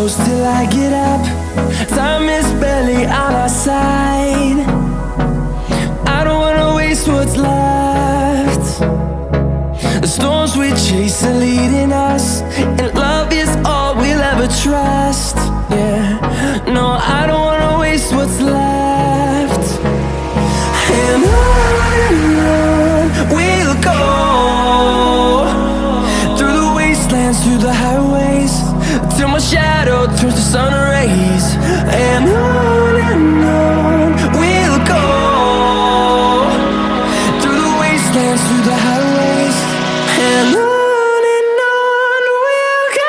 close till I get up. Time is barely on our side. I don't wanna waste what's left. The storms we chase are leading us, and love is all we'll ever trust. Yeah, no, I don't wanna waste what's left. And on we'll go, through the wastelands, through the highways, till my shadow turns to sun rays. And on we'll go, through the wastelands, through the highways, and on we'll go.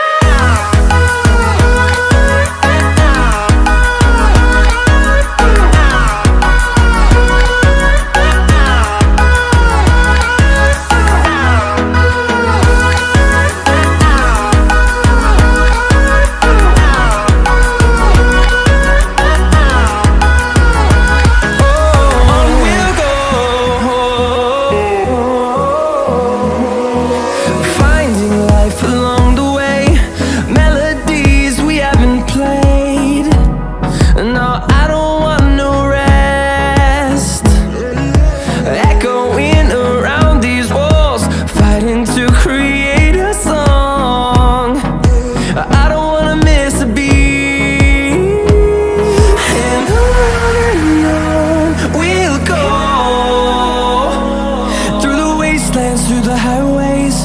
Through the highways,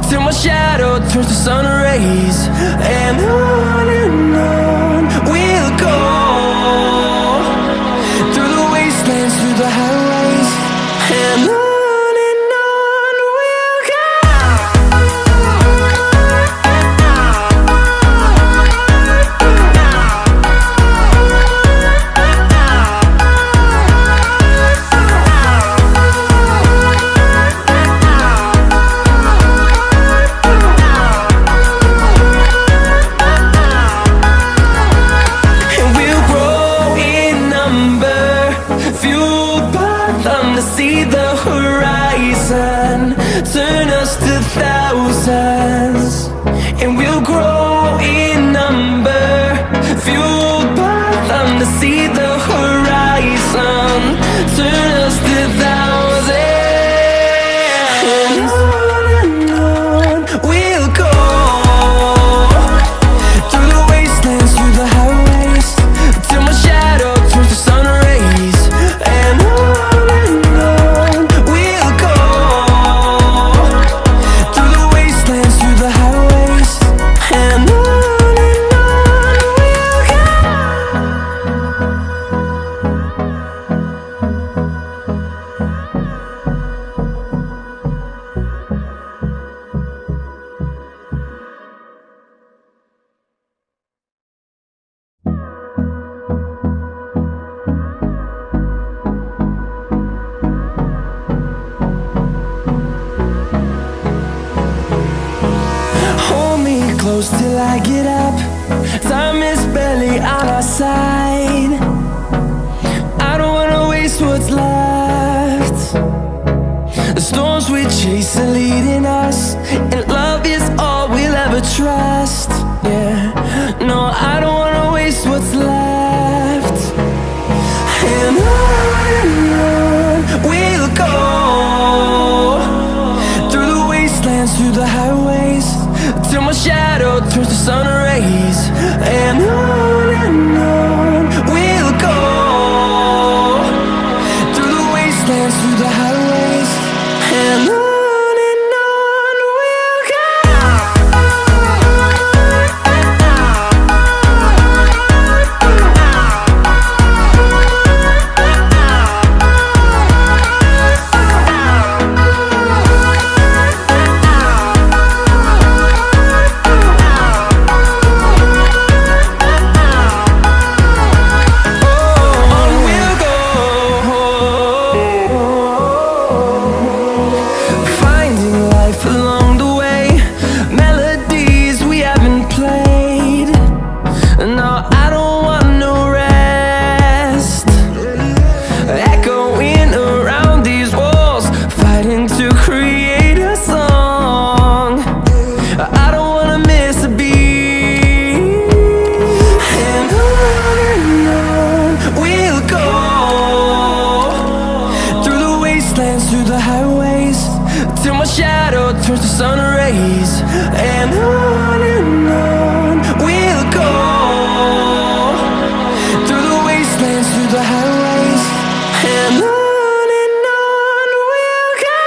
till my shadow turns to sun rays. And on we'll go, through the wastelands, through the highways, and on we'll go. See the horizon turn us to thousands, and we'll grow in number, fueled by them. To see the horizon turn us to thousands, and on we'll go, through the wastelands, through the highways, till my shadow turns to sun rays. And close till I get up. Time is barely on our side. I don't wanna waste what's left. The storms we chase are leading us, and love is all we'll ever trust. Yeah, no, I don't wanna waste what's left. And on we'll go, through the wastelands, through the highways, till my shadow turns to sun rays. And on we'll go, through the wastelands, through the highways, and on shadow turns to sun rays, and on we'll go, through the wastelands, through the highways, and on we'll go.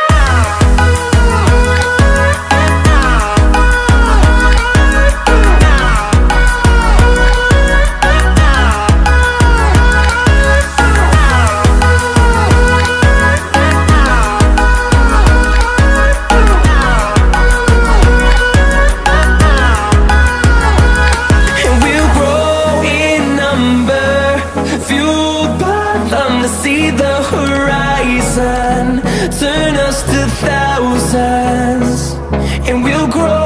Fueled by them to see the horizon, turn us to thousands, and we'll grow